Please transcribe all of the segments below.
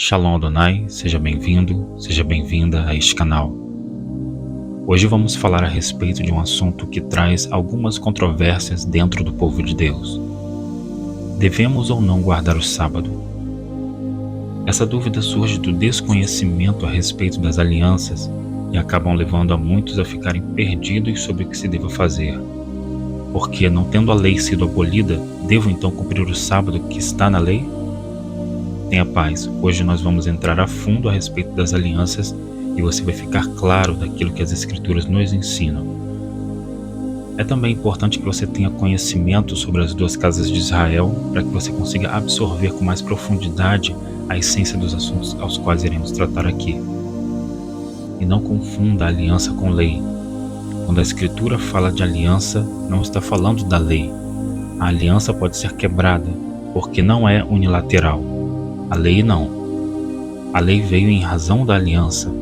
Shalom Adonai, seja bem-vindo, seja bem-vinda a este canal. Hoje vamos falar a respeito de um assunto que traz algumas controvérsias dentro do povo de Deus. Devemos ou não guardar o sábado? Essa dúvida surge do desconhecimento a respeito das alianças e acabam levando a muitos a ficarem perdidos sobre o que se deva fazer. Porque, não tendo a lei sido abolida, devo então cumprir o sábado que está na lei? Tenha paz, hoje nós vamos entrar a fundo a respeito das alianças e você vai ficar claro daquilo que as Escrituras nos ensinam. É também importante que você tenha conhecimento sobre as duas casas de Israel para que você consiga absorver com mais profundidade a essência dos assuntos aos quais iremos tratar aqui. E não confunda a aliança com lei. Quando a Escritura fala de aliança, não está falando da lei. A aliança pode ser quebrada, porque não é unilateral. A lei não. A lei veio em razão da aliança.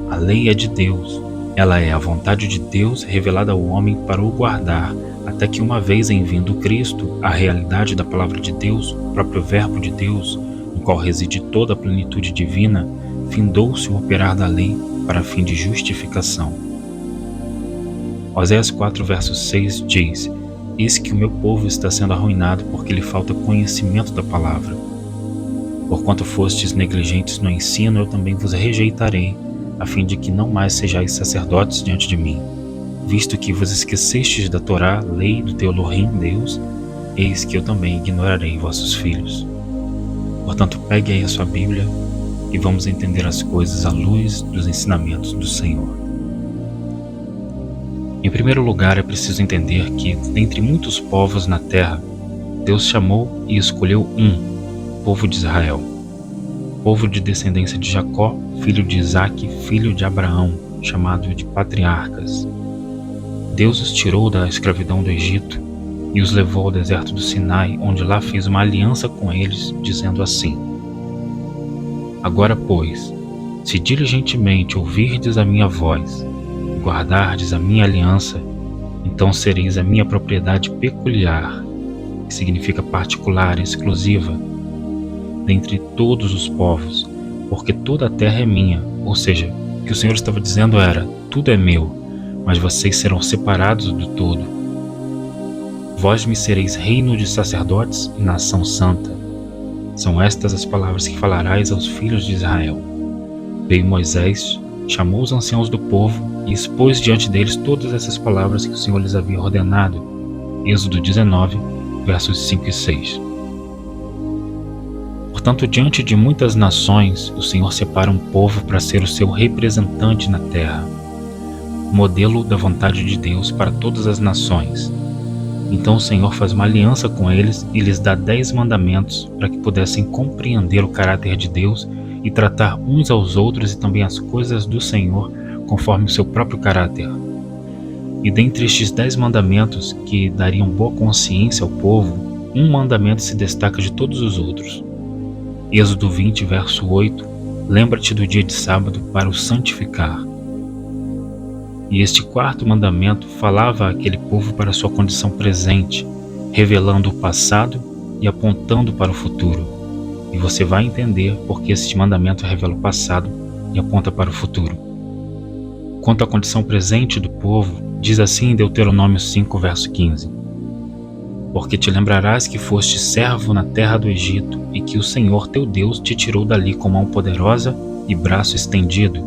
A lei é de Deus. Ela é a vontade de Deus revelada ao homem para o guardar, até que uma vez em vindo Cristo, a realidade da palavra de Deus, o próprio verbo de Deus, no qual reside toda a plenitude divina, findou-se o operar da lei para fim de justificação. Oséias 4, verso 6 diz: Eis que o meu povo está sendo arruinado porque lhe falta conhecimento da palavra. Porquanto fostes negligentes no ensino, eu também vos rejeitarei, a fim de que não mais sejais sacerdotes diante de mim. Visto que vos esquecestes da Torá, lei do teu Elohim, Deus, eis que eu também ignorarei vossos filhos. Portanto, pegue aí a sua Bíblia e vamos entender as coisas à luz dos ensinamentos do Senhor. Em primeiro lugar, é preciso entender que, dentre muitos povos na terra, Deus chamou e escolheu o povo de Israel, povo de descendência de Jacó, filho de Isaque, filho de Abraão, chamado de patriarcas. Deus os tirou da escravidão do Egito e os levou ao deserto do Sinai, onde lá fez uma aliança com eles, dizendo assim: Agora, pois, se diligentemente ouvirdes a minha voz, e guardardes a minha aliança, então sereis a minha propriedade peculiar, que significa particular, exclusiva, dentre todos os povos, porque toda a terra é minha. Ou seja, o que o Senhor estava dizendo era: tudo é meu, mas vocês serão separados do todo. Vós me sereis reino de sacerdotes e nação santa. São estas as palavras que falarás aos filhos de Israel. Veio Moisés, chamou os anciãos do povo e expôs diante deles todas essas palavras que o Senhor lhes havia ordenado. Êxodo 19, versos 5 e 6. Portanto, diante de muitas nações, o Senhor separa um povo para ser o seu representante na terra, modelo da vontade de Deus para todas as nações. Então o Senhor faz uma aliança com eles e lhes dá 10 mandamentos para que pudessem compreender o caráter de Deus e tratar uns aos outros e também as coisas do Senhor conforme o seu próprio caráter. E dentre estes 10 mandamentos que dariam boa consciência ao povo, um mandamento se destaca de todos os outros. Êxodo 20, verso 8, lembra-te do dia de sábado para o santificar. E este quarto mandamento falava àquele povo para sua condição presente, revelando o passado e apontando para o futuro. E você vai entender porque este mandamento revela o passado e aponta para o futuro. Quanto à condição presente do povo, diz assim em Deuteronômio 5, verso 15: Porque te lembrarás que foste servo na terra do Egito, e que o Senhor teu Deus te tirou dali com mão poderosa e braço estendido,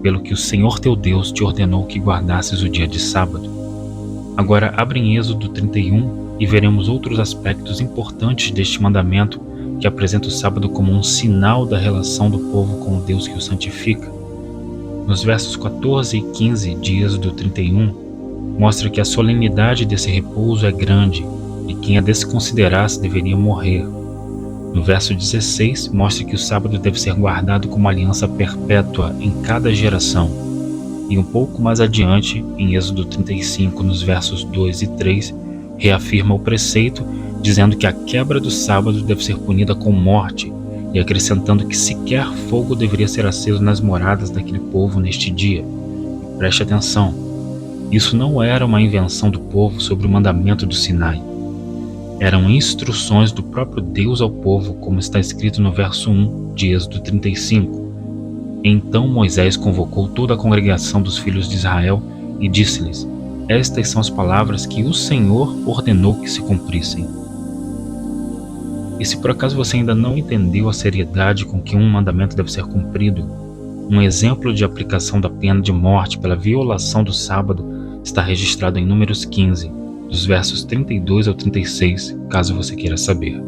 pelo que o Senhor teu Deus te ordenou que guardasses o dia de sábado. Agora abre em Êxodo 31 e veremos outros aspectos importantes deste mandamento que apresenta o sábado como um sinal da relação do povo com o Deus que o santifica. Nos versos 14 e 15 de Êxodo 31, mostra que a solenidade desse repouso é grande e quem a desconsiderasse deveria morrer. No verso 16, mostra que o sábado deve ser guardado como aliança perpétua em cada geração. E um pouco mais adiante, em Êxodo 35, nos versos 2 e 3, reafirma o preceito, dizendo que a quebra do sábado deve ser punida com morte, e acrescentando que sequer fogo deveria ser aceso nas moradas daquele povo neste dia. E preste atenção, isso não era uma invenção do povo sobre o mandamento do Sinai. Eram instruções do próprio Deus ao povo, como está escrito no verso 1 de Êxodo 35. Então Moisés convocou toda a congregação dos filhos de Israel e disse-lhes: Estas são as palavras que o Senhor ordenou que se cumprissem. E se por acaso você ainda não entendeu a seriedade com que um mandamento deve ser cumprido, um exemplo de aplicação da pena de morte pela violação do sábado está registrado em Números 15, dos versos 32 ao 36, caso você queira saber.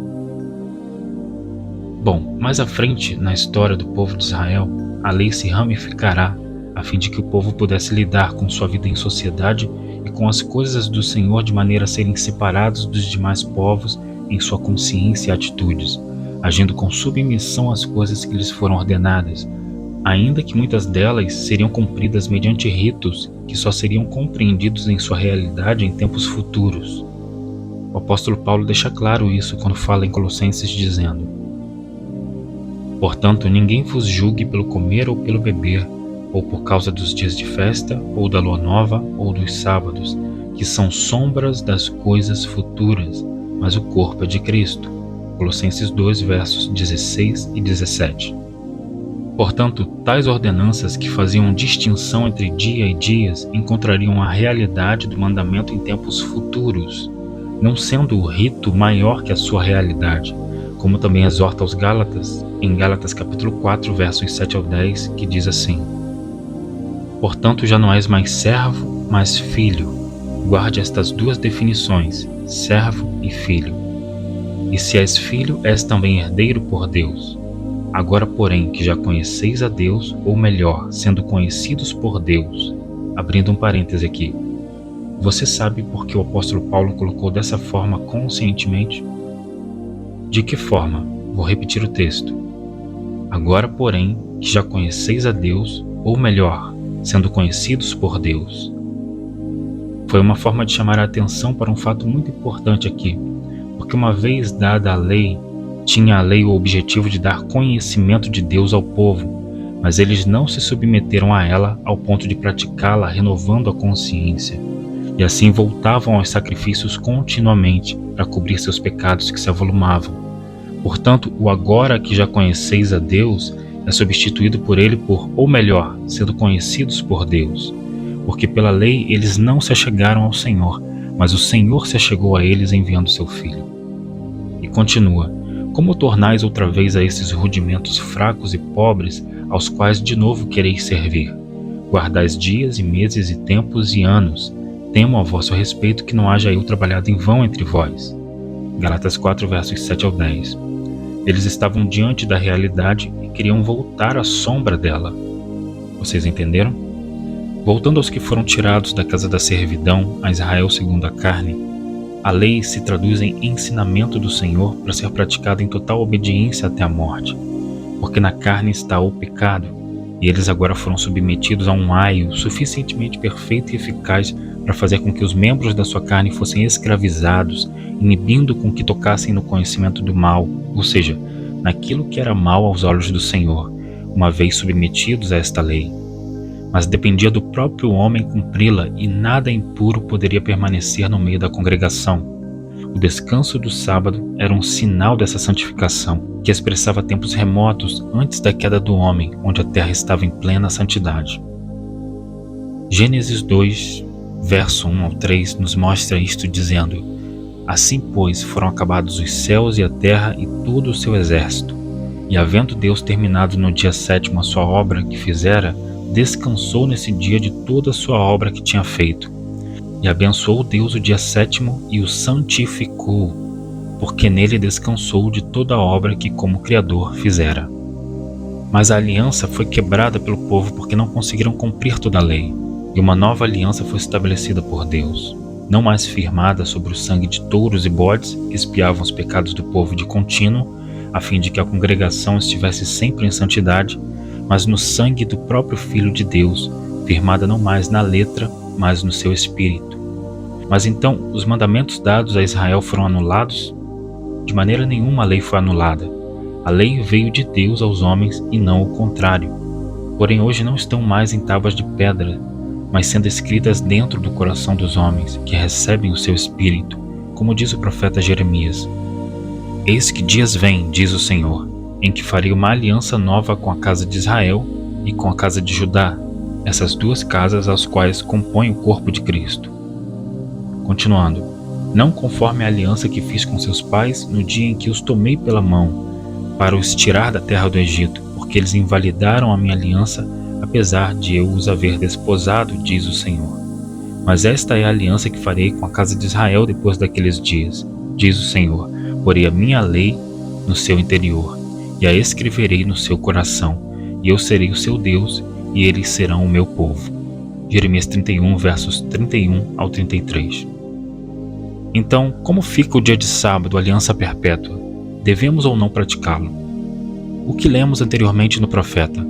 Bom, mais à frente na história do povo de Israel, a lei se ramificará a fim de que o povo pudesse lidar com sua vida em sociedade e com as coisas do Senhor de maneira a serem separados dos demais povos em sua consciência e atitudes, agindo com submissão às coisas que lhes foram ordenadas, ainda que muitas delas seriam cumpridas mediante ritos que só seriam compreendidos em sua realidade em tempos futuros. O apóstolo Paulo deixa claro isso quando fala em Colossenses dizendo: Portanto, ninguém vos julgue pelo comer ou pelo beber, ou por causa dos dias de festa, ou da lua nova, ou dos sábados, que são sombras das coisas futuras, mas o corpo é de Cristo. Colossenses 2, versos 16 e 17. Portanto, tais ordenanças que faziam distinção entre dia e dias encontrariam a realidade do mandamento em tempos futuros, não sendo o rito maior que a sua realidade, como também exorta aos Gálatas, em Gálatas capítulo 4, versos 7 ao 10, que diz assim: Portanto, já não és mais servo, mas filho. Guarde estas duas definições, servo e filho. E se és filho, és também herdeiro por Deus. Agora, porém, que já conheceis a Deus, ou melhor, sendo conhecidos por Deus. Abrindo um parêntese aqui. Você sabe por que o apóstolo Paulo colocou dessa forma conscientemente? De que forma? Vou repetir o texto. Agora, porém, que já conheceis a Deus, ou melhor, sendo conhecidos por Deus. Foi uma forma de chamar a atenção para um fato muito importante aqui, porque uma vez dada a lei, tinha a lei o objetivo de dar conhecimento de Deus ao povo, mas eles não se submeteram a ela ao ponto de praticá-la renovando a consciência, e assim voltavam aos sacrifícios continuamente para cobrir seus pecados que se avolumavam. Portanto, o agora que já conheceis a Deus é substituído por ele por, ou melhor, sendo conhecidos por Deus, porque pela lei eles não se achegaram ao Senhor, mas o Senhor se achegou a eles enviando seu Filho. E continua: Como tornais outra vez a esses rudimentos fracos e pobres, aos quais de novo quereis servir? Guardais dias e meses e tempos e anos. Temo a vosso respeito que não haja eu trabalhado em vão entre vós. Gálatas 4, versos 7 ao 10. Eles estavam diante da realidade e queriam voltar à sombra dela. Vocês entenderam? Voltando aos que foram tirados da casa da servidão, a Israel segundo a carne, a lei se traduz em ensinamento do Senhor para ser praticada em total obediência até a morte, porque na carne está o pecado, e eles agora foram submetidos a um aio suficientemente perfeito e eficaz para fazer com que os membros da sua carne fossem escravizados, inibindo com que tocassem no conhecimento do mal, ou seja, naquilo que era mal aos olhos do Senhor, uma vez submetidos a esta lei. Mas dependia do próprio homem cumpri-la e nada impuro poderia permanecer no meio da congregação. O descanso do sábado era um sinal dessa santificação, que expressava tempos remotos antes da queda do homem, onde a terra estava em plena santidade. Gênesis 2, verso 1 ao 3, nos mostra isto dizendo: Assim, pois, foram acabados os céus e a terra e todo o seu exército. E havendo Deus terminado no dia 7º a sua obra que fizera, descansou nesse dia de toda a sua obra que tinha feito. E abençoou Deus o dia 7º e o santificou, porque nele descansou de toda a obra que como Criador fizera. Mas a aliança foi quebrada pelo povo porque não conseguiram cumprir toda a lei, e uma nova aliança foi estabelecida por Deus, não mais firmada sobre o sangue de touros e bodes que expiavam os pecados do povo de contínuo, a fim de que a congregação estivesse sempre em santidade, mas no sangue do próprio Filho de Deus, firmada não mais na letra, mas no seu espírito. Mas então, os mandamentos dados a Israel foram anulados? De maneira nenhuma a lei foi anulada. A lei veio de Deus aos homens e não o contrário. Porém, hoje não estão mais em tábuas de pedra, mas sendo escritas dentro do coração dos homens, que recebem o seu espírito, como diz o profeta Jeremias: Eis que dias vêm, diz o Senhor, em que farei uma aliança nova com a casa de Israel e com a casa de Judá, essas duas casas as quais compõem o corpo de Cristo. Continuando: não conforme a aliança que fiz com seus pais no dia em que os tomei pela mão, para os tirar da terra do Egito, porque eles invalidaram a minha aliança, apesar de eu os haver desposado, diz o Senhor. Mas esta é a aliança que farei com a casa de Israel depois daqueles dias, diz o Senhor. Porei a minha lei no seu interior, e a escreverei no seu coração, e eu serei o seu Deus, e eles serão o meu povo. Jeremias 31, versos 31 ao 33. Então, como fica o dia de sábado, aliança perpétua? Devemos ou não praticá-lo? O que lemos anteriormente no profeta?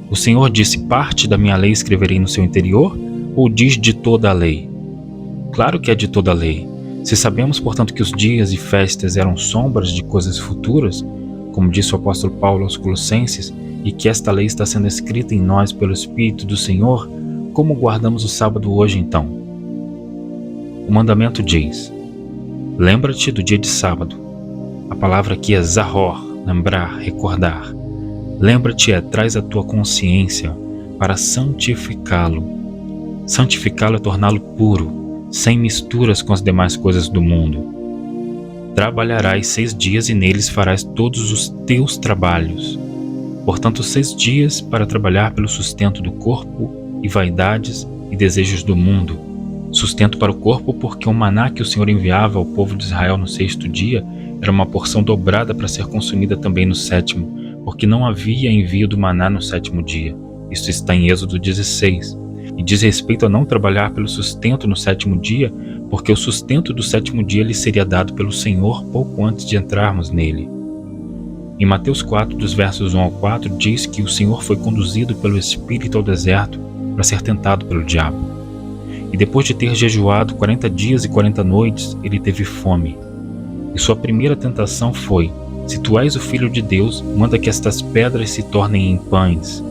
O Senhor disse: parte da minha lei escreverei no seu interior, ou diz de toda a lei? Claro que é de toda a lei. Se sabemos, portanto, que os dias e festas eram sombras de coisas futuras, como disse o apóstolo Paulo aos Colossenses, e que esta lei está sendo escrita em nós pelo Espírito do Senhor, como guardamos o sábado hoje então? O mandamento diz: lembra-te do dia de sábado. A palavra aqui é zahor, lembrar, recordar. Lembra-te traz a tua consciência para santificá-lo. Santificá-lo é torná-lo puro, sem misturas com as demais coisas do mundo. Trabalharás 6 dias e neles farás todos os teus trabalhos. Portanto, 6 dias para trabalhar pelo sustento do corpo e vaidades e desejos do mundo. Sustento para o corpo, porque o maná que o Senhor enviava ao povo de Israel no 6º dia era uma porção dobrada para ser consumida também no 7º, porque não havia envio do maná no 7º dia. Isso está em Êxodo 16. E diz respeito a não trabalhar pelo sustento no 7º dia, porque o sustento do 7º dia lhe seria dado pelo Senhor pouco antes de entrarmos nele. Em Mateus 4, dos versos 1 ao 4, diz que o Senhor foi conduzido pelo Espírito ao deserto para ser tentado pelo diabo. E depois de ter jejuado 40 dias e 40 noites, ele teve fome. E sua primeira tentação foi: se tu és o Filho de Deus, manda que estas pedras se tornem em pães.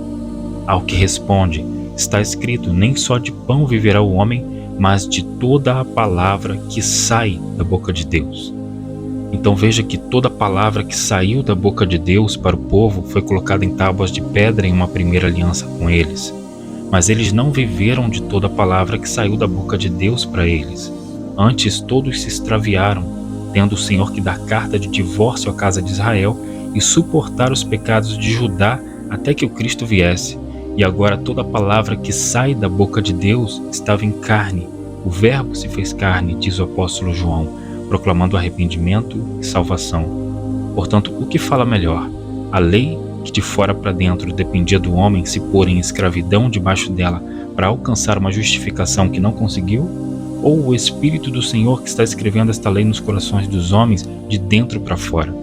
Ao que responde: está escrito, nem só de pão viverá o homem, mas de toda a palavra que sai da boca de Deus. Então veja que toda a palavra que saiu da boca de Deus para o povo foi colocada em tábuas de pedra em uma primeira aliança com eles. Mas eles não viveram de toda a palavra que saiu da boca de Deus para eles. Antes todos se extraviaram, tendo o Senhor que dar carta de divórcio à casa de Israel e suportar os pecados de Judá até que o Cristo viesse. E agora toda a palavra que sai da boca de Deus estava em carne. O Verbo se fez carne, diz o apóstolo João, proclamando arrependimento e salvação. Portanto, o que fala melhor? A lei, que de fora para dentro dependia do homem se pôr em escravidão debaixo dela para alcançar uma justificação que não conseguiu? Ou o Espírito do Senhor que está escrevendo esta lei nos corações dos homens de dentro para fora?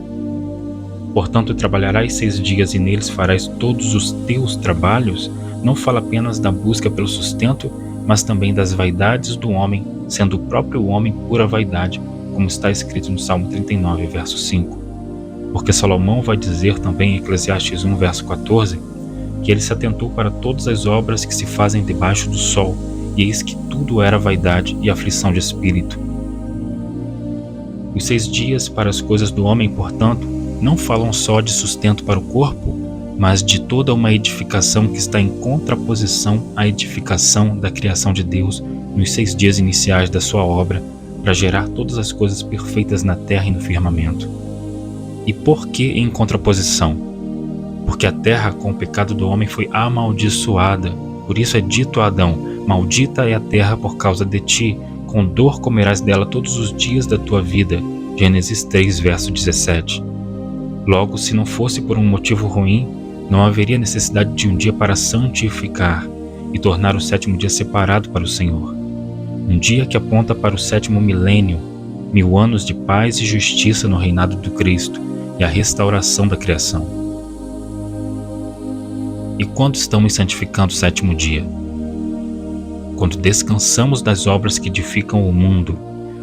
Portanto, trabalharás 6 dias e neles farás todos os teus trabalhos, não fala apenas da busca pelo sustento, mas também das vaidades do homem, sendo o próprio homem pura vaidade, como está escrito no Salmo 39, verso 5. Porque Salomão vai dizer também em Eclesiastes 1, verso 14, que ele se atentou para todas as obras que se fazem debaixo do sol, e eis que tudo era vaidade e aflição de espírito. Os 6 dias para as coisas do homem, portanto, não falam só de sustento para o corpo, mas de toda uma edificação que está em contraposição à edificação da criação de Deus nos 6 dias iniciais da sua obra, para gerar todas as coisas perfeitas na terra e no firmamento. E por que em contraposição? Porque a terra com o pecado do homem foi amaldiçoada. Por isso é dito a Adão: maldita é a terra por causa de ti, com dor comerás dela todos os dias da tua vida. Gênesis 3, verso 17. Logo, se não fosse por um motivo ruim, não haveria necessidade de um dia para santificar e tornar o 7º dia separado para o Senhor. Um dia que aponta para o 7º milênio, 1000 anos de paz e justiça no reinado do Cristo e a restauração da criação. E quando estamos santificando o 7º dia? Quando descansamos das obras que edificam o mundo,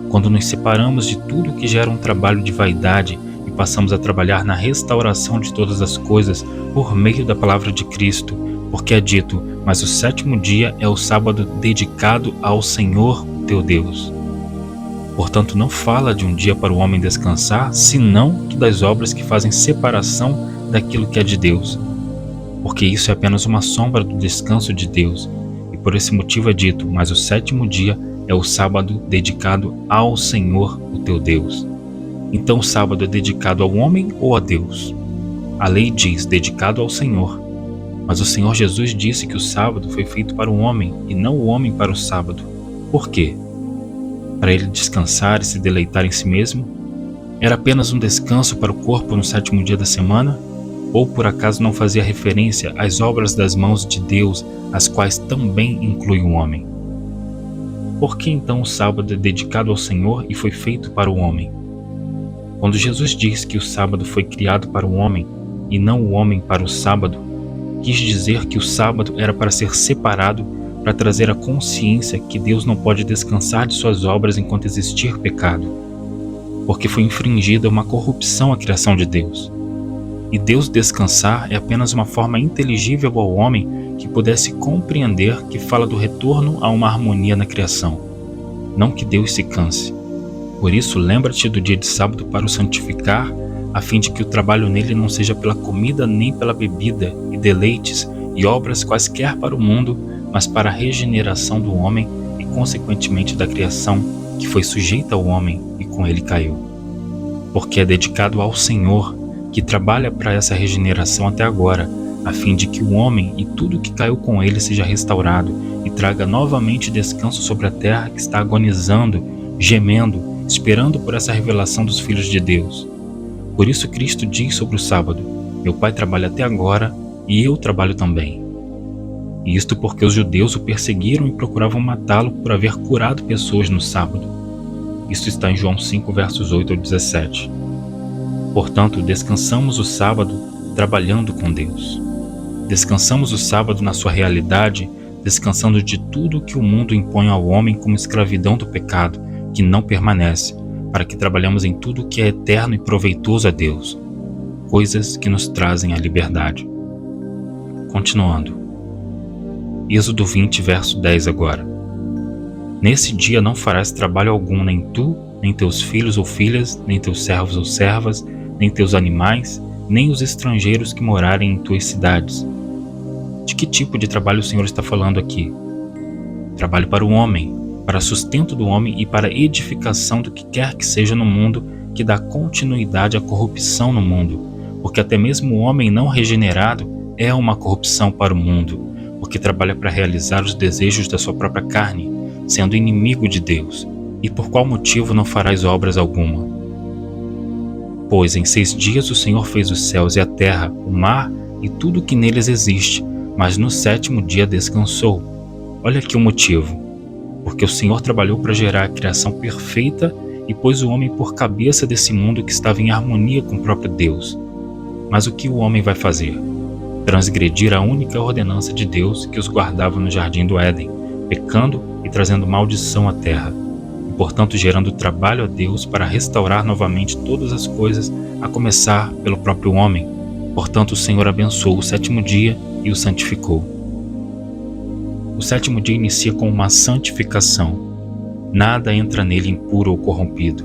quando nos separamos de tudo que gera um trabalho de vaidade e passamos a trabalhar na restauração de todas as coisas por meio da palavra de Cristo, porque é dito: mas o 7º dia é o sábado dedicado ao Senhor teu Deus. Portanto, não fala de um dia para o homem descansar, senão das obras que fazem separação daquilo que é de Deus, porque isso é apenas uma sombra do descanso de Deus, e por esse motivo é dito: mas o sétimo dia é o sábado dedicado ao Senhor, o teu Deus. Então o sábado é dedicado ao homem ou a Deus? A lei diz dedicado ao Senhor, mas o Senhor Jesus disse que o sábado foi feito para o homem e não o homem para o sábado. Por quê? Para ele descansar e se deleitar em si mesmo? Era apenas um descanso para o corpo no sétimo dia da semana? Ou por acaso não fazia referência às obras das mãos de Deus, as quais também inclui o homem? Por que então o sábado é dedicado ao Senhor e foi feito para o homem? Quando Jesus diz que o sábado foi criado para o homem e não o homem para o sábado, quis dizer que o sábado era para ser separado, para trazer a consciência que Deus não pode descansar de suas obras enquanto existir pecado, porque foi infringida uma corrupção à criação de Deus. E Deus descansar é apenas uma forma inteligível ao homem que pudesse compreender que fala do retorno a uma harmonia na criação, não que Deus se canse. Por isso, lembra-te do dia de sábado para o santificar, a fim de que o trabalho nele não seja pela comida nem pela bebida e deleites e obras quaisquer para o mundo, mas para a regeneração do homem e consequentemente da criação que foi sujeita ao homem e com ele caiu. Porque é dedicado ao Senhor, que trabalha para essa regeneração até agora, a fim de que o homem e tudo que caiu com ele seja restaurado e traga novamente descanso sobre a terra que está agonizando, gemendo, esperando por essa revelação dos filhos de Deus. Por isso Cristo diz sobre o sábado: meu Pai trabalha até agora e eu trabalho também. E isto porque os judeus o perseguiram e procuravam matá-lo por haver curado pessoas no sábado. Isto está em João 5, versos 8 ao 17. Portanto, descansamos o sábado trabalhando com Deus. Descansamos o sábado na sua realidade, descansando de tudo que o mundo impõe ao homem como escravidão do pecado, que não permanece, para que trabalhemos em tudo que é eterno e proveitoso a Deus, coisas que nos trazem a liberdade. Continuando. Êxodo 20, verso 10 agora. Nesse dia não farás trabalho algum, nem tu, nem teus filhos ou filhas, nem teus servos ou servas, nem teus animais, nem os estrangeiros que morarem em tuas cidades. De que tipo de trabalho o Senhor está falando aqui? Trabalho para o homem, para sustento do homem e para edificação do que quer que seja no mundo, que dá continuidade à corrupção no mundo, porque até mesmo o homem não regenerado é uma corrupção para o mundo, porque trabalha para realizar os desejos da sua própria carne, sendo inimigo de Deus. E por qual motivo não farás obras alguma? Pois em 6 dias o Senhor fez os céus e a terra, o mar e tudo o que neles existe, mas no 7º dia descansou. Olha aqui o motivo. Porque o Senhor trabalhou para gerar a criação perfeita e pôs o homem por cabeça desse mundo que estava em harmonia com o próprio Deus. Mas o que o homem vai fazer? Transgredir a única ordenança de Deus que os guardava no jardim do Éden, pecando e trazendo maldição à terra, e portanto gerando trabalho a Deus para restaurar novamente todas as coisas, a começar pelo próprio homem. Portanto o Senhor abençoou o 7º dia e o santificou. O 7º dia inicia com uma santificação. Nada entra nele impuro ou corrompido.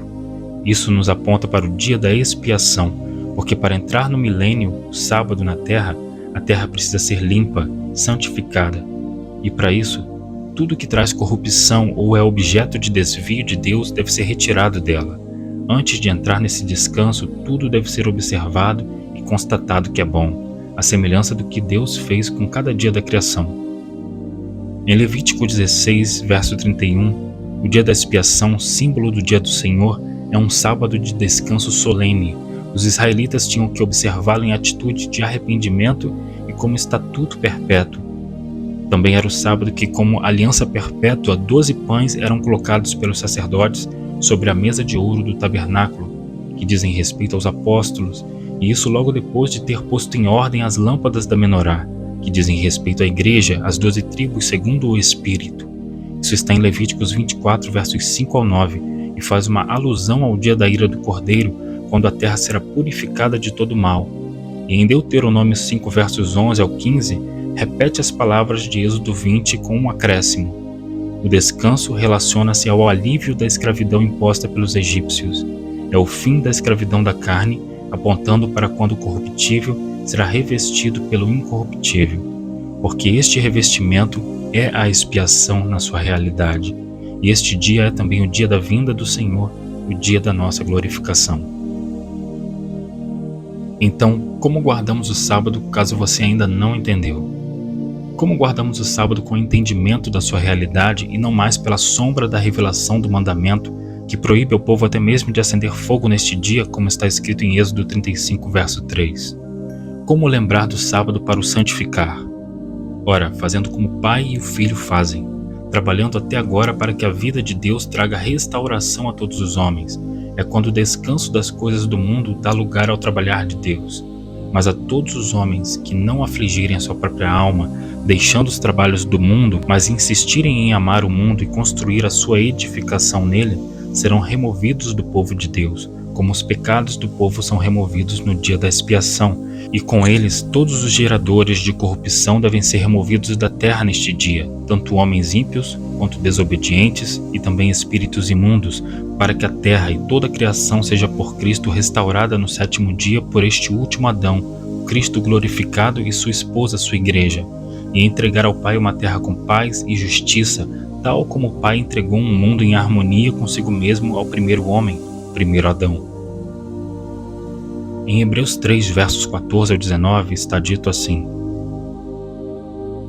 Isso nos aponta para o dia da expiação, porque para entrar no milênio, o sábado na terra, a terra precisa ser limpa, santificada. E para isso, tudo que traz corrupção ou é objeto de desvio de Deus deve ser retirado dela. Antes de entrar nesse descanso, tudo deve ser observado e constatado que é bom, à semelhança do que Deus fez com cada dia da criação. Em Levítico 16, verso 31, o dia da expiação, símbolo do dia do Senhor, é um sábado de descanso solene. Os israelitas tinham que observá-lo em atitude de arrependimento e como estatuto perpétuo. Também era o sábado que, como aliança perpétua, 12 pães eram colocados pelos sacerdotes sobre a mesa de ouro do tabernáculo, que dizem respeito aos apóstolos, e isso logo depois de ter posto em ordem as lâmpadas da menorá, que dizem respeito à igreja, às 12 tribos segundo o Espírito. Isso está em Levíticos 24, versos 5 ao 9, e faz uma alusão ao dia da ira do Cordeiro, quando a terra será purificada de todo mal. E em Deuteronômio 5, versos 11 ao 15, repete as palavras de Êxodo 20 com um acréscimo. O descanso relaciona-se ao alívio da escravidão imposta pelos egípcios. É o fim da escravidão da carne, apontando para quando o corruptível será revestido pelo incorruptível, porque este revestimento é a expiação na sua realidade, e este dia é também o dia da vinda do Senhor, o dia da nossa glorificação. Então, como guardamos o sábado caso você ainda não entendeu? Como guardamos o sábado com o entendimento da sua realidade e não mais pela sombra da revelação do mandamento que proíbe ao povo até mesmo de acender fogo neste dia, como está escrito em Êxodo 35, verso 3? Como lembrar do sábado para o santificar? Ora, fazendo como o Pai e o Filho fazem, trabalhando até agora para que a vida de Deus traga restauração a todos os homens. É quando o descanso das coisas do mundo dá lugar ao trabalhar de Deus. Mas a todos os homens que não afligirem a sua própria alma, deixando os trabalhos do mundo, mas insistirem em amar o mundo e construir a sua edificação nele, serão removidos do povo de Deus, como os pecados do povo são removidos no dia da expiação, e com eles todos os geradores de corrupção devem ser removidos da terra neste dia, tanto homens ímpios quanto desobedientes e também espíritos imundos, para que a terra e toda a criação seja por Cristo restaurada no sétimo dia por este último Adão, Cristo glorificado e sua esposa, sua igreja, e entregar ao Pai uma terra com paz e justiça, tal como o Pai entregou um mundo em harmonia consigo mesmo ao primeiro homem, o primeiro Adão. Em Hebreus 3, versos 14 ao 19, está dito assim: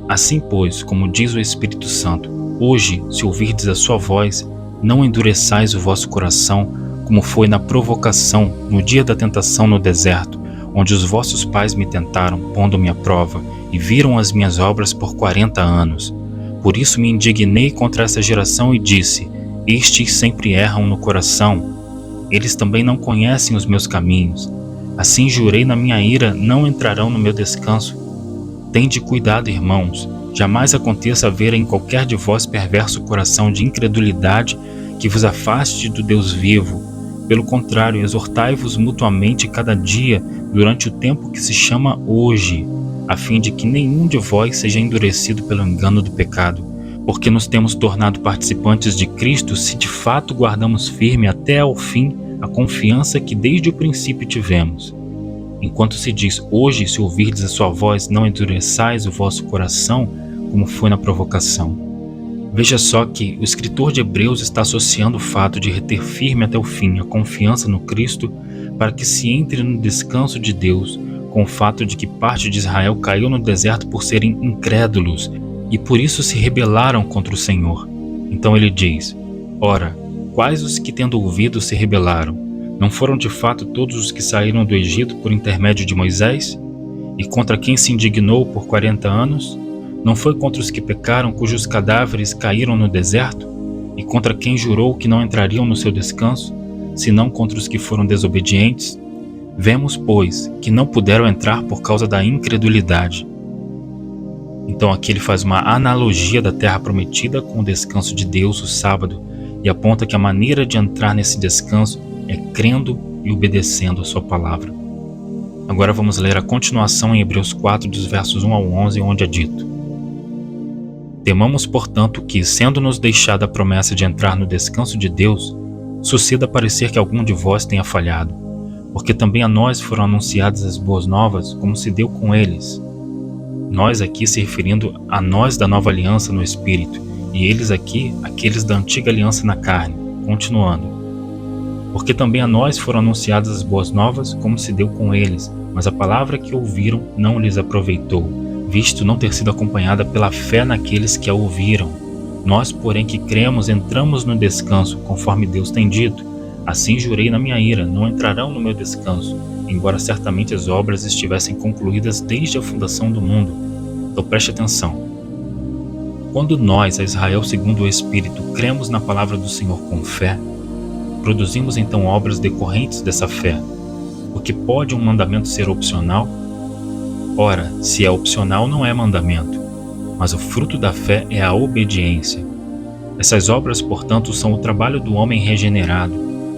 Assim, pois, como diz o Espírito Santo, hoje, se ouvirdes a sua voz, não endureçais o vosso coração, como foi na provocação, no dia da tentação no deserto, onde os vossos pais me tentaram, pondo-me à prova, e viram as minhas obras por 40 anos. Por isso me indignei contra essa geração e disse: Estes sempre erram no coração. Eles também não conhecem os meus caminhos. Assim jurei na minha ira, não entrarão no meu descanso. Tende cuidado, irmãos, jamais aconteça haver em qualquer de vós perverso coração de incredulidade que vos afaste do Deus vivo. Pelo contrário, exortai-vos mutuamente cada dia durante o tempo que se chama hoje, a fim de que nenhum de vós seja endurecido pelo engano do pecado, porque nos temos tornado participantes de Cristo se de fato guardamos firme até ao fim a confiança que desde o princípio tivemos. Enquanto se diz, hoje, se ouvirdes a sua voz, não endureçais o vosso coração, como foi na provocação. Veja só que o escritor de Hebreus está associando o fato de reter firme até o fim a confiança no Cristo para que se entre no descanso de Deus, com o fato de que parte de Israel caiu no deserto por serem incrédulos e por isso se rebelaram contra o Senhor. Então ele diz: Ora, quais os que tendo ouvido se rebelaram? Não foram de fato todos os que saíram do Egito por intermédio de Moisés? E contra quem se indignou por 40 anos? Não foi contra os que pecaram, cujos cadáveres caíram no deserto? E contra quem jurou que não entrariam no seu descanso, senão contra os que foram desobedientes? Vemos, pois, que não puderam entrar por causa da incredulidade. Então aqui ele faz uma analogia da terra prometida com o descanso de Deus, o sábado, e aponta que a maneira de entrar nesse descanso é crendo e obedecendo a sua palavra. Agora vamos ler a continuação em Hebreus 4, dos versos 1 ao 11, onde é dito: Temamos, portanto, que, sendo-nos deixada a promessa de entrar no descanso de Deus, suceda parecer que algum de vós tenha falhado, porque também a nós foram anunciadas as boas novas, como se deu com eles. Nós aqui se referindo a nós da nova aliança no Espírito, e eles aqui, aqueles da antiga aliança na carne, continuando. Porque também a nós foram anunciadas as boas novas, como se deu com eles, mas a palavra que ouviram não lhes aproveitou, visto não ter sido acompanhada pela fé naqueles que a ouviram. Nós, porém, que cremos, entramos no descanso, conforme Deus tem dito. Assim jurei na minha ira, não entrarão no meu descanso, embora certamente as obras estivessem concluídas desde a fundação do mundo. Então preste atenção. Quando nós, a Israel segundo o Espírito, cremos na palavra do Senhor com fé, produzimos então obras decorrentes dessa fé. Porque pode um mandamento ser opcional? Ora, se é opcional, não é mandamento, mas o fruto da fé é a obediência. Essas obras, portanto, são o trabalho do homem regenerado,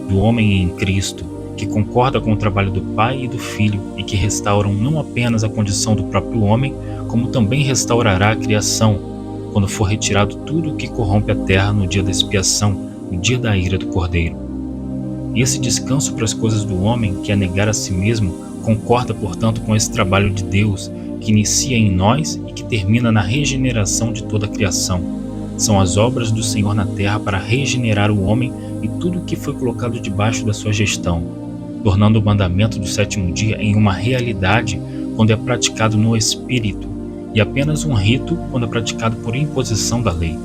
do homem em Cristo, que concorda com o trabalho do Pai e do Filho e que restauram não apenas a condição do próprio homem, como também restaurará a criação, quando for retirado tudo o que corrompe a terra no dia da expiação, no dia da ira do Cordeiro. E esse descanso para as coisas do homem, que é negar a si mesmo, concorda, portanto, com esse trabalho de Deus, que inicia em nós e que termina na regeneração de toda a criação. São as obras do Senhor na terra para regenerar o homem e tudo o que foi colocado debaixo da sua gestão, tornando o mandamento do sétimo dia em uma realidade quando é praticado no Espírito, e apenas um rito quando é praticado por imposição da lei.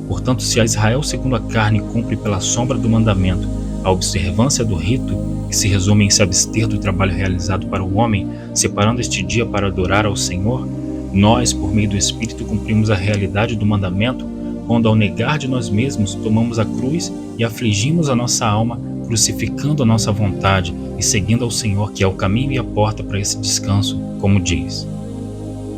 Portanto, se a Israel segundo a carne cumpre pela sombra do mandamento a observância do rito, que se resume em se abster do trabalho realizado para o homem, separando este dia para adorar ao Senhor, nós, por meio do Espírito, cumprimos a realidade do mandamento quando, ao negar de nós mesmos, tomamos a cruz e afligimos a nossa alma, crucificando a nossa vontade e seguindo ao Senhor, que é o caminho e a porta para esse descanso, como diz: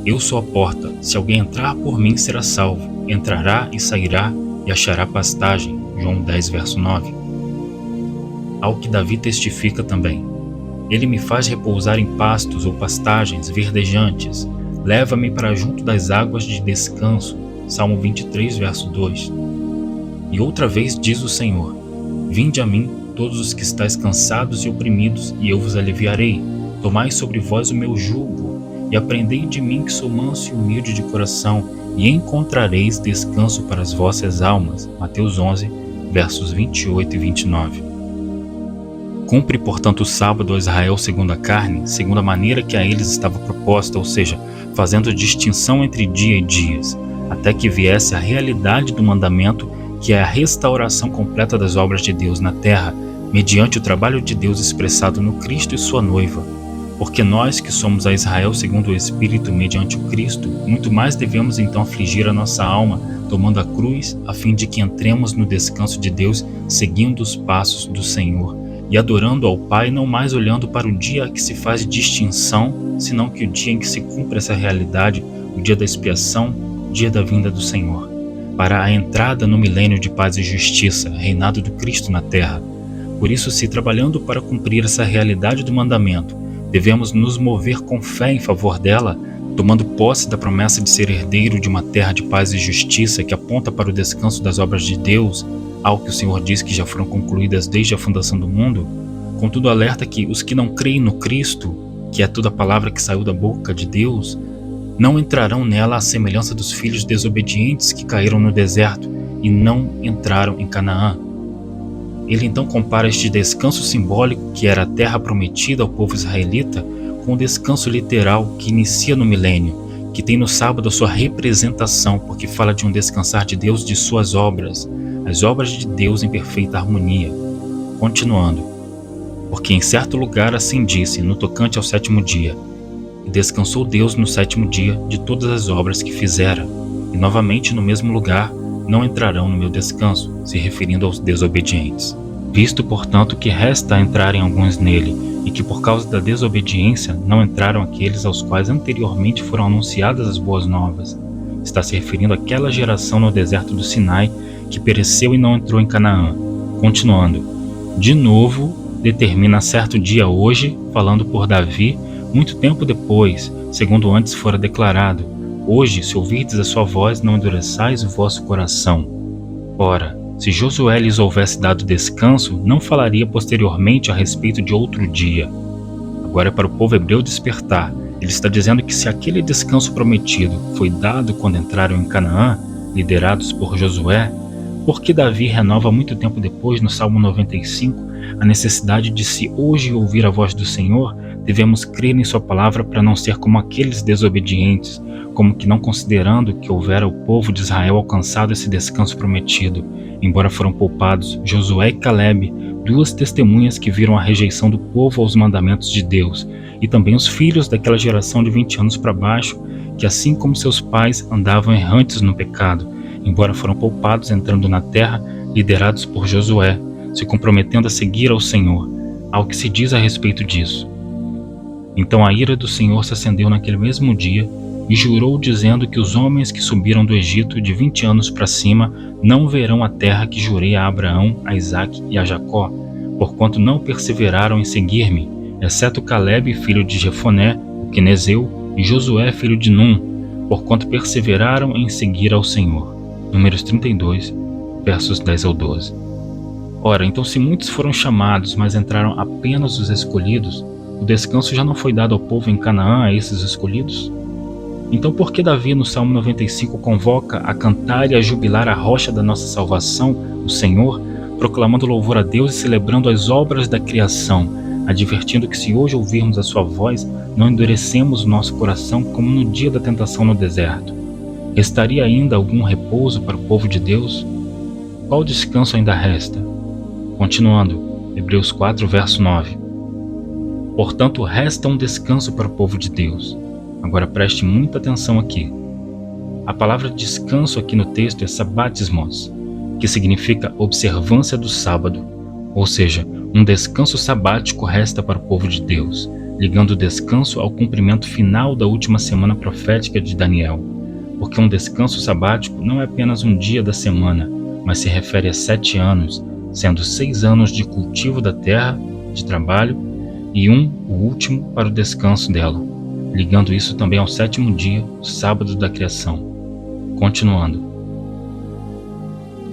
Eu sou a porta, se alguém entrar por mim será salvo, entrará e sairá e achará pastagem. João 10, verso 9. Ao que Davi testifica também: Ele me faz repousar em pastos ou pastagens verdejantes, leva-me para junto das águas de descanso. Salmo 23, verso 2. E outra vez diz o Senhor: Vinde a mim, todos os que estáis cansados e oprimidos, e eu vos aliviarei. Tomai sobre vós o meu jugo, e aprendei de mim, que sou manso e humilde de coração, e encontrareis descanso para as vossas almas. Mateus 11, versos 28 e 29. Cumpre, portanto, o sábado a Israel segundo a carne, segundo a maneira que a eles estava proposta, ou seja, fazendo distinção entre dia e dias, até que viesse a realidade do mandamento, que é a restauração completa das obras de Deus na terra, mediante o trabalho de Deus expressado no Cristo e sua noiva. Porque nós, que somos a Israel segundo o Espírito mediante o Cristo, muito mais devemos então afligir a nossa alma, tomando a cruz, a fim de que entremos no descanso de Deus, seguindo os passos do Senhor, e adorando ao Pai, não mais olhando para o dia que se faz distinção, senão que o dia em que se cumpre essa realidade, o dia da expiação, o dia da vinda do Senhor, para a entrada no milênio de paz e justiça, reinado do Cristo na terra. Por isso, se trabalhando para cumprir essa realidade do mandamento, devemos nos mover com fé em favor dela, tomando posse da promessa de ser herdeiro de uma terra de paz e justiça que aponta para o descanso das obras de Deus, ao que o Senhor diz que já foram concluídas desde a fundação do mundo. Contudo, alerta que os que não creem no Cristo, que é toda a palavra que saiu da boca de Deus, não entrarão nela à semelhança dos filhos desobedientes que caíram no deserto e não entraram em Canaã. Ele então compara este descanso simbólico, que era a terra prometida ao povo israelita, com o descanso literal que inicia no milênio, que tem no sábado a sua representação, porque fala de um descansar de Deus de suas obras, as obras de Deus em perfeita harmonia. Continuando: Porque em certo lugar assim disse, no tocante ao sétimo dia: E descansou Deus no sétimo dia de todas as obras que fizera. E novamente no mesmo lugar: Não entrarão no meu descanso, se referindo aos desobedientes. Visto, portanto, que resta entrarem alguns nele, e que por causa da desobediência não entraram aqueles aos quais anteriormente foram anunciadas as boas novas. Está se referindo àquela geração no deserto do Sinai, que pereceu e não entrou em Canaã. Continuando: De novo, determina certo dia hoje, falando por Davi, muito tempo depois, segundo antes fora declarado: Hoje, se ouvirdes a sua voz, não endureçais o vosso coração. Ora, se Josué lhes houvesse dado descanso, não falaria posteriormente a respeito de outro dia. Agora é para o povo hebreu despertar. Ele está dizendo que se aquele descanso prometido foi dado quando entraram em Canaã, liderados por Josué, por que Davi renova muito tempo depois, no Salmo 95, a necessidade de, se hoje ouvir a voz do Senhor, devemos crer em sua palavra para não ser como aqueles desobedientes, como que não considerando que houvera o povo de Israel alcançado esse descanso prometido, embora foram poupados Josué e Calebe, duas testemunhas que viram a rejeição do povo aos mandamentos de Deus, e também os filhos daquela geração de 20 anos para baixo, que assim como seus pais andavam errantes no pecado, embora foram poupados entrando na terra, liderados por Josué, se comprometendo a seguir ao Senhor, ao que se diz a respeito disso. Então a ira do Senhor se acendeu naquele mesmo dia, e jurou dizendo que os homens que subiram do Egito de 20 anos para cima não verão a terra que jurei a Abraão, a Isaque e a Jacó, porquanto não perseveraram em seguir-me, exceto Calebe, filho de Jefoné, o quenezeu, e Josué, filho de Num, porquanto perseveraram em seguir ao Senhor. Números 32, versos 10 ao 12. Ora, então se muitos foram chamados, mas entraram apenas os escolhidos, o descanso já não foi dado ao povo em Canaã, a esses escolhidos? Então por que Davi no Salmo 95 convoca a cantar e a jubilar a rocha da nossa salvação, o Senhor, proclamando louvor a Deus e celebrando as obras da criação, advertindo que se hoje ouvirmos a sua voz, não endurecemos o nosso coração como no dia da tentação no deserto? Restaria ainda algum repouso para o povo de Deus? Qual descanso ainda resta? Continuando, Hebreus 4, verso 9. Portanto, resta um descanso para o povo de Deus. Agora preste muita atenção aqui. A palavra descanso aqui no texto é sabatismos, que significa observância do sábado, ou seja, um descanso sabático resta para o povo de Deus, ligando o descanso ao cumprimento final da última semana profética de Daniel, porque um descanso sabático não é apenas um dia da semana, mas se refere a 7 anos, sendo 6 anos de cultivo da terra, de trabalho, e o último para o descanso dela, ligando isso também ao 7º dia, o sábado da criação. Continuando.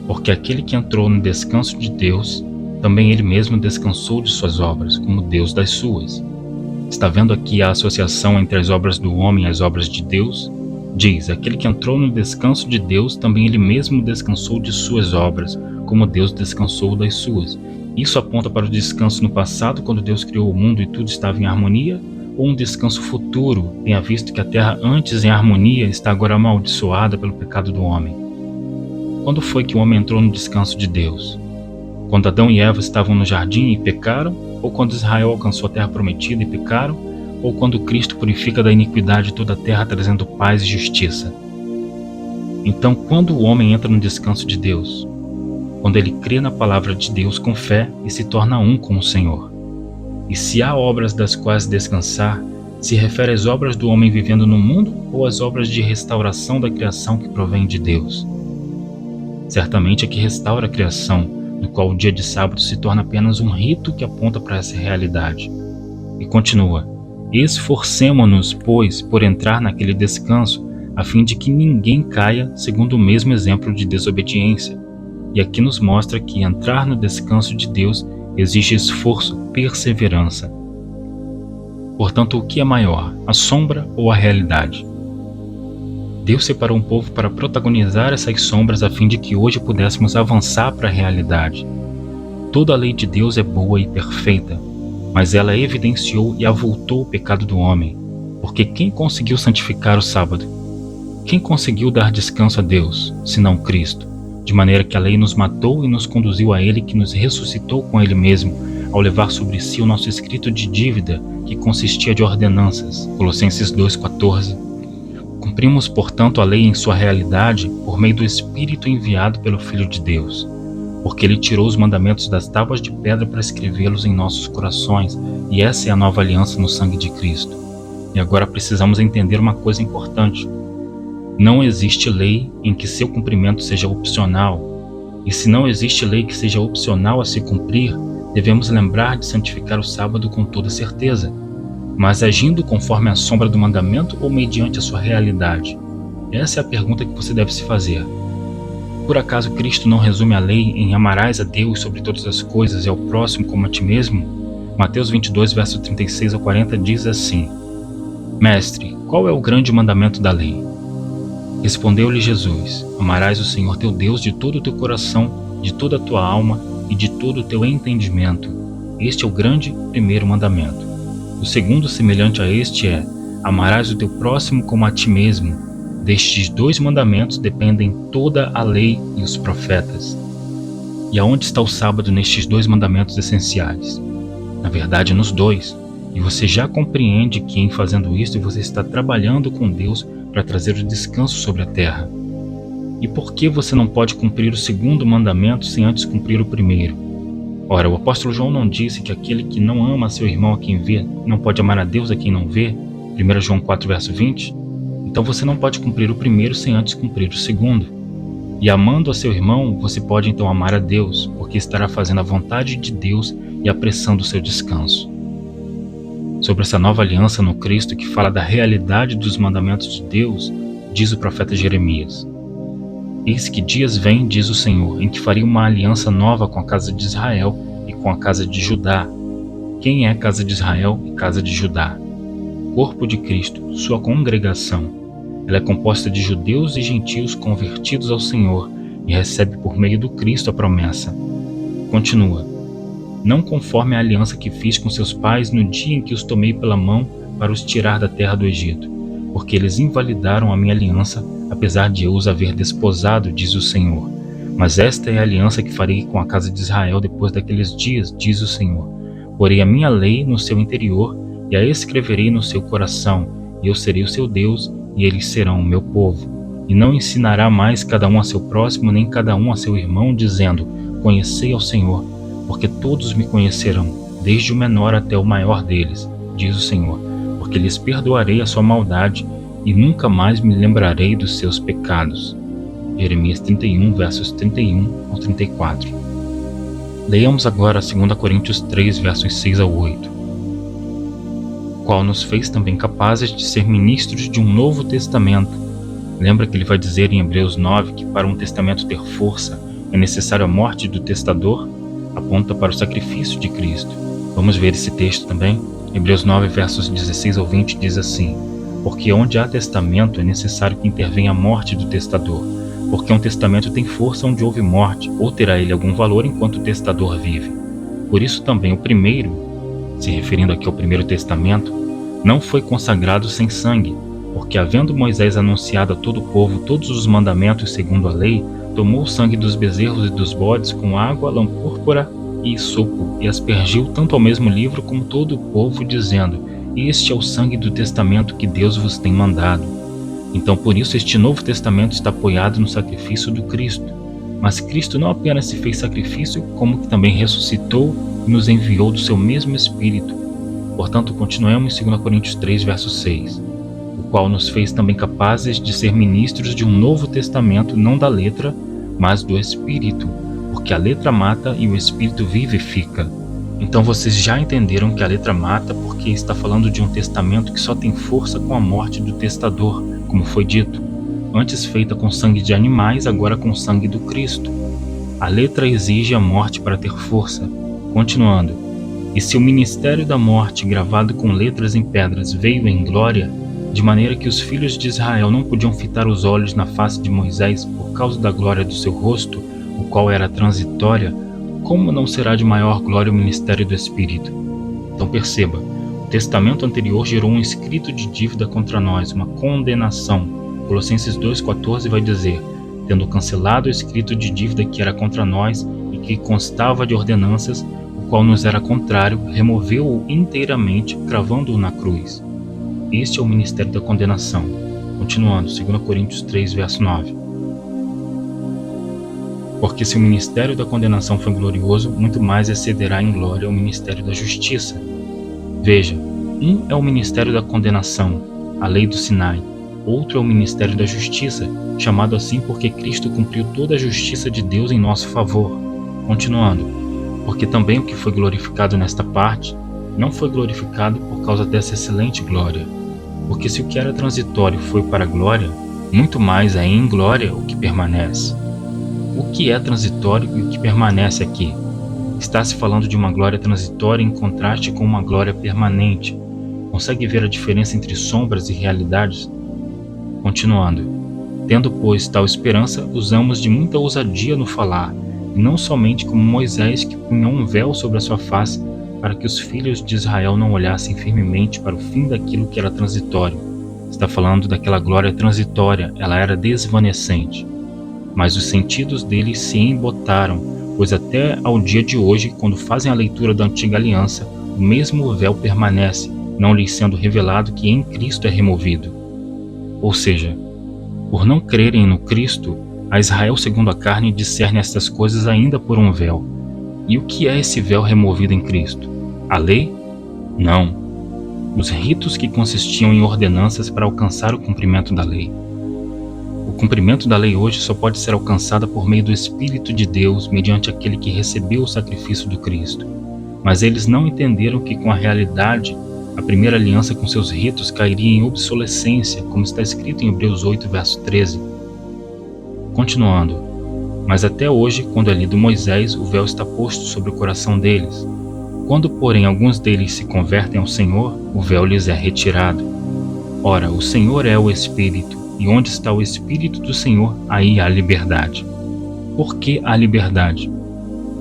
Porque aquele que entrou no descanso de Deus, também ele mesmo descansou de suas obras, como Deus das suas. Está vendo aqui a associação entre as obras do homem e as obras de Deus? Diz, aquele que entrou no descanso de Deus, também ele mesmo descansou de suas obras, como Deus descansou das suas. Isso aponta para o descanso no passado, quando Deus criou o mundo e tudo estava em harmonia? Ou um descanso futuro, tenha visto que a terra antes em harmonia está agora amaldiçoada pelo pecado do homem? Quando foi que o homem entrou no descanso de Deus? Quando Adão e Eva estavam no jardim e pecaram? Ou quando Israel alcançou a terra prometida e pecaram? Ou quando Cristo purifica da iniquidade toda a terra, trazendo paz e justiça? Então, quando o homem entra no descanso de Deus? Quando ele crê na palavra de Deus com fé e se torna um com o Senhor. E se há obras das quais descansar, se refere às obras do homem vivendo no mundo ou às obras de restauração da criação que provém de Deus? Certamente é que restaura a criação, no qual o dia de sábado se torna apenas um rito que aponta para essa realidade. E continua, esforcemo-nos, pois, por entrar naquele descanso, a fim de que ninguém caia segundo o mesmo exemplo de desobediência. E aqui nos mostra que entrar no descanso de Deus exige esforço, perseverança. Portanto, o que é maior, a sombra ou a realidade? Deus separou um povo para protagonizar essas sombras a fim de que hoje pudéssemos avançar para a realidade. Toda a lei de Deus é boa e perfeita, mas ela evidenciou e avultou o pecado do homem, porque quem conseguiu santificar o sábado? Quem conseguiu dar descanso a Deus, senão Cristo? De maneira que a lei nos matou e nos conduziu a Ele, que nos ressuscitou com Ele mesmo, ao levar sobre si o nosso escrito de dívida, que consistia de ordenanças. Colossenses 2,14. Cumprimos, portanto, a lei em sua realidade por meio do Espírito enviado pelo Filho de Deus, porque Ele tirou os mandamentos das tábuas de pedra para escrevê-los em nossos corações, e essa é a nova aliança no sangue de Cristo. E agora precisamos entender uma coisa importante. Não existe lei em que seu cumprimento seja opcional, e se não existe lei que seja opcional a se cumprir, devemos lembrar de santificar o sábado com toda certeza, mas agindo conforme a sombra do mandamento ou mediante a sua realidade? Essa é a pergunta que você deve se fazer. Por acaso Cristo não resume a lei em amarás a Deus sobre todas as coisas e ao próximo como a ti mesmo? Mateus 22, verso 36 ao 40 diz assim: Mestre, qual é o grande mandamento da lei? Respondeu-lhe Jesus: Amarás o Senhor teu Deus de todo o teu coração, de toda a tua alma e de todo o teu entendimento. Este é o grande primeiro mandamento. O segundo, semelhante a este, é: Amarás o teu próximo como a ti mesmo. Destes 2 mandamentos dependem toda a lei e os profetas. E aonde está o sábado nestes 2 mandamentos essenciais? Na verdade, nos 2. E você já compreende que em fazendo isto você está trabalhando com Deus para trazer o descanso sobre a terra. E por que você não pode cumprir o segundo mandamento sem antes cumprir o primeiro? Ora, o apóstolo João não disse que aquele que não ama seu irmão a quem vê, não pode amar a Deus a quem não vê? 1 João 4, verso 20? Então você não pode cumprir o primeiro sem antes cumprir o segundo. E amando a seu irmão, você pode então amar a Deus, porque estará fazendo a vontade de Deus e apressando o seu descanso. Sobre essa nova aliança no Cristo que fala da realidade dos mandamentos de Deus, diz o profeta Jeremias. Eis que dias vêm, diz o Senhor, em que farei uma aliança nova com a casa de Israel e com a casa de Judá. Quem é a casa de Israel e casa de Judá? Corpo de Cristo, sua congregação. Ela é composta de judeus e gentios convertidos ao Senhor e recebe por meio do Cristo a promessa. Continua. Não conforme a aliança que fiz com seus pais no dia em que os tomei pela mão para os tirar da terra do Egito, porque eles invalidaram a minha aliança, apesar de eu os haver desposado, diz o Senhor. Mas esta é a aliança que farei com a casa de Israel depois daqueles dias, diz o Senhor. Porei a minha lei no seu interior e a escreverei no seu coração, e eu serei o seu Deus, e eles serão o meu povo. E não ensinará mais cada um a seu próximo, nem cada um a seu irmão, dizendo: Conhecei ao Senhor, porque todos me conhecerão, desde o menor até o maior deles, diz o Senhor, porque lhes perdoarei a sua maldade e nunca mais me lembrarei dos seus pecados. Jeremias 31, versos 31 ao 34. Leiamos agora 2 Coríntios 3, versos 6 ao 8. O qual nos fez também capazes de ser ministros de um novo testamento. Lembra que ele vai dizer em Hebreus 9 que para um testamento ter força é necessário a morte do testador? Aponta para o sacrifício de Cristo. Vamos ver esse texto também? Hebreus 9, versos 16 ao 20 diz assim: Porque onde há testamento é necessário que intervenha a morte do testador, porque um testamento tem força onde houve morte, ou terá ele algum valor enquanto o testador vive. Por isso também o primeiro, se referindo aqui ao primeiro testamento, não foi consagrado sem sangue, porque havendo Moisés anunciado a todo o povo todos os mandamentos segundo a lei, tomou o sangue dos bezerros e dos bodes com água, lã púrpura e sopo, e aspergiu tanto ao mesmo livro como todo o povo, dizendo: Este é o sangue do testamento que Deus vos tem mandado. Então por isso este novo testamento está apoiado no sacrifício do Cristo. Mas Cristo não apenas se fez sacrifício, como que também ressuscitou e nos enviou do seu mesmo Espírito. Portanto, continuemos em 2 Coríntios 3, verso 6. O qual nos fez também capazes de ser ministros de um novo testamento, não da letra, mas do Espírito, porque a letra mata e o Espírito vivifica. Então vocês já entenderam que a letra mata porque está falando de um testamento que só tem força com a morte do testador, como foi dito, antes feita com sangue de animais, agora com sangue do Cristo. A letra exige a morte para ter força. Continuando, e se o ministério da morte, gravado com letras em pedras, veio em glória, de maneira que os filhos de Israel não podiam fitar os olhos na face de Moisés por causa da glória do seu rosto, o qual era transitória, como não será de maior glória o ministério do Espírito? Então perceba, o testamento anterior gerou um escrito de dívida contra nós, uma condenação. Colossenses 2,14 vai dizer: tendo cancelado o escrito de dívida que era contra nós e que constava de ordenanças, o qual nos era contrário, removeu-o inteiramente, cravando-o na cruz. Este é o ministério da condenação. Continuando, 2 Coríntios 3, verso 9. Porque se o ministério da condenação foi glorioso, muito mais excederá em glória o ministério da justiça. Veja, um é o ministério da condenação, a lei do Sinai. Outro é o ministério da justiça, chamado assim porque Cristo cumpriu toda a justiça de Deus em nosso favor. Continuando, porque também o que foi glorificado nesta parte, não foi glorificado por causa dessa excelente glória. Porque se o que era transitório foi para a glória, muito mais é em glória o que permanece. O que é transitório e o que permanece aqui? Está se falando de uma glória transitória em contraste com uma glória permanente. Consegue ver a diferença entre sombras e realidades? Continuando, tendo, pois, tal esperança, usamos de muita ousadia no falar, e não somente como Moisés, que punha um véu sobre a sua face, para que os filhos de Israel não olhassem firmemente para o fim daquilo que era transitório. Está falando daquela glória transitória, ela era desvanecente. Mas os sentidos deles se embotaram, pois até ao dia de hoje, quando fazem a leitura da antiga aliança, o mesmo véu permanece, não lhes sendo revelado que em Cristo é removido. Ou seja, por não crerem no Cristo, a Israel segundo a carne discerne estas coisas ainda por um véu. E o que é esse véu removido em Cristo? A lei? Não. Os ritos que consistiam em ordenanças para alcançar o cumprimento da lei. O cumprimento da lei hoje só pode ser alcançado por meio do Espírito de Deus, mediante aquele que recebeu o sacrifício do Cristo. Mas eles não entenderam que com a realidade A primeira aliança com seus ritos cairia em obsolescência, como está escrito em Hebreus 8, verso 13. Continuando, mas até hoje, quando é lido Moisés, o véu está posto sobre o coração deles. Quando, porém, alguns deles se convertem ao Senhor, o véu lhes é retirado. Ora, o Senhor é o Espírito, e onde está o Espírito do Senhor, aí há liberdade. Por que a liberdade?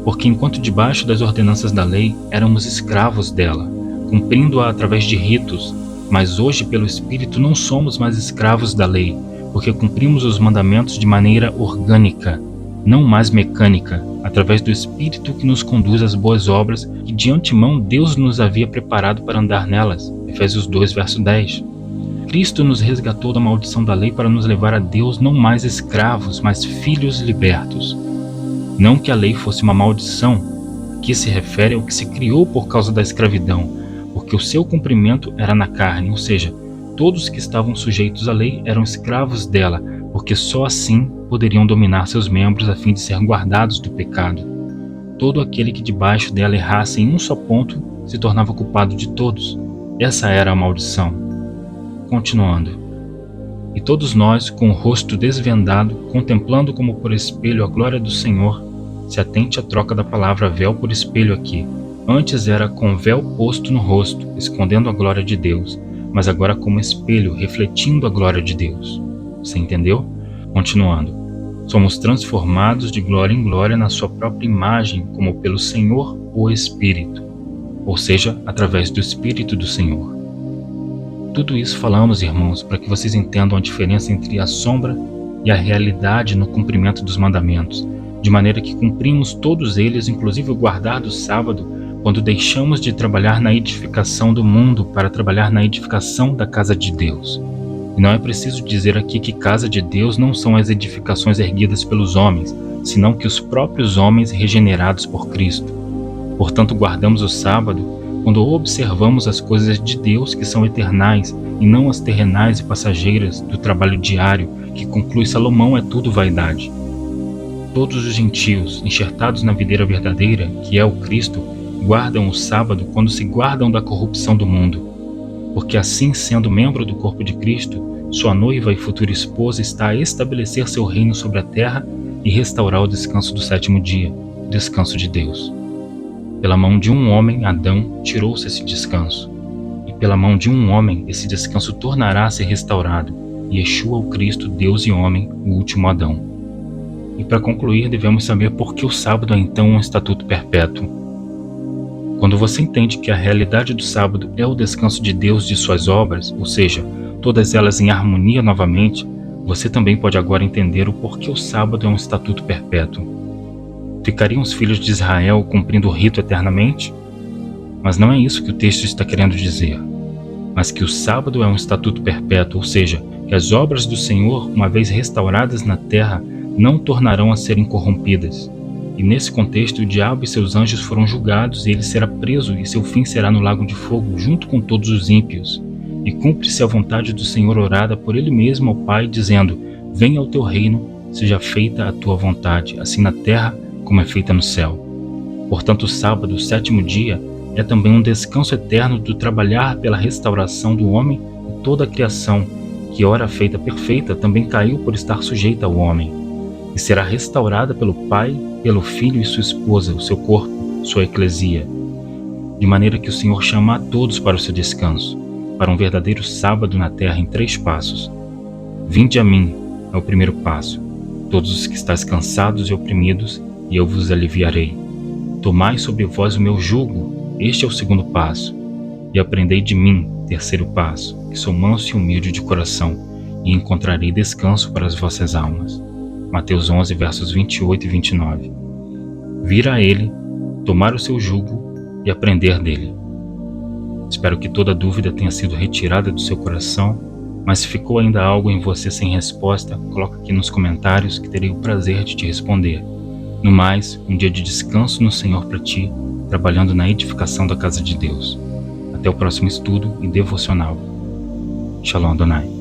Porque enquanto debaixo das ordenanças da lei, éramos escravos dela, cumprindo-a através de ritos, mas hoje pelo Espírito não somos mais escravos da lei, porque cumprimos os mandamentos de maneira orgânica, não mais mecânica, através do Espírito que nos conduz às boas obras que de antemão Deus nos havia preparado para andar nelas. Efésios 2, verso 10. Cristo nos resgatou da maldição da lei para nos levar a Deus não mais escravos, mas filhos libertos. Não que a lei fosse uma maldição, aqui se refere ao que se criou por causa da escravidão, porque o seu cumprimento era na carne, ou seja, todos que estavam sujeitos à lei eram escravos dela, porque só assim poderiam dominar seus membros a fim de ser guardados do pecado. Todo aquele que debaixo dela errasse em um só ponto se tornava culpado de todos. Essa era a maldição. Continuando. E todos nós, com o rosto desvendado, contemplando como por espelho a glória do Senhor, se atente à troca da palavra véu por espelho aqui. Antes era com véu posto no rosto, escondendo a glória de Deus, mas agora como espelho, refletindo a glória de Deus. Você entendeu? Continuando. Somos transformados de glória em glória na sua própria imagem, como pelo Senhor o Espírito, ou seja, através do Espírito do Senhor. Tudo isso falamos, irmãos, para que vocês entendam a diferença entre a sombra e a realidade no cumprimento dos mandamentos, de maneira que cumprimos todos eles, inclusive o guardar do sábado, quando deixamos de trabalhar na edificação do mundo para trabalhar na edificação da casa de Deus. E não é preciso dizer aqui que casa de Deus não são as edificações erguidas pelos homens, senão que os próprios homens regenerados por Cristo. Portanto, guardamos o sábado quando observamos as coisas de Deus que são eternais e não as terrenais e passageiras do trabalho diário, que conclui Salomão é tudo vaidade. Todos os gentios, enxertados na videira verdadeira, que é o Cristo, guardam o sábado quando se guardam da corrupção do mundo. Porque assim, sendo membro do corpo de Cristo, sua noiva e futura esposa está a estabelecer seu reino sobre a terra e restaurar o descanso do sétimo dia, o descanso de Deus. Pela mão de um homem, Adão, tirou-se esse descanso. E pela mão de um homem, esse descanso tornará a ser restaurado. Yeshua, o Cristo, Deus e homem, o último Adão. E para concluir, devemos saber por que o sábado é então um estatuto perpétuo. Quando você entende que a realidade do sábado é o descanso de Deus de suas obras, ou seja, todas elas em harmonia novamente, você também pode agora entender o porquê o sábado é um estatuto perpétuo. Ficariam os filhos de Israel cumprindo o rito eternamente? Mas não é isso que o texto está querendo dizer. Mas que o sábado é um estatuto perpétuo, ou seja, que as obras do Senhor, uma vez restauradas na terra, não tornarão a serem corrompidas. E nesse contexto, o diabo e seus anjos foram julgados e ele será preso e seu fim será no lago de fogo, junto com todos os ímpios. E cumpre-se a vontade do Senhor orada por ele mesmo ao Pai, dizendo: venha ao teu reino, seja feita a tua vontade, assim na terra como é feita no céu. Portanto, o sábado, o sétimo dia, é também um descanso eterno do trabalhar pela restauração do homem e toda a criação, que ora feita perfeita também caiu por estar sujeita ao homem, e será restaurada pelo Pai, pelo Filho e sua esposa, o seu corpo, sua eclesia, de maneira que o Senhor chama a todos para o seu descanso, para um verdadeiro sábado na terra em 3 passos. Vinde a mim é o primeiro passo, todos os que estáis cansados e oprimidos, e eu vos aliviarei. Tomai sobre vós o meu jugo, este é o segundo passo, e aprendei de mim, terceiro passo, que sou manso e humilde de coração, e encontrarei descanso para as vossas almas. Mateus 11, versos 28 e 29. Vir a ele, tomar o seu jugo e aprender dele. Espero que toda dúvida tenha sido retirada do seu coração, mas se ficou ainda algo em você sem resposta, coloca aqui nos comentários que terei o prazer de te responder. No mais, um dia de descanso no Senhor para ti, trabalhando na edificação da casa de Deus. Até o próximo estudo e devocional. Shalom Adonai.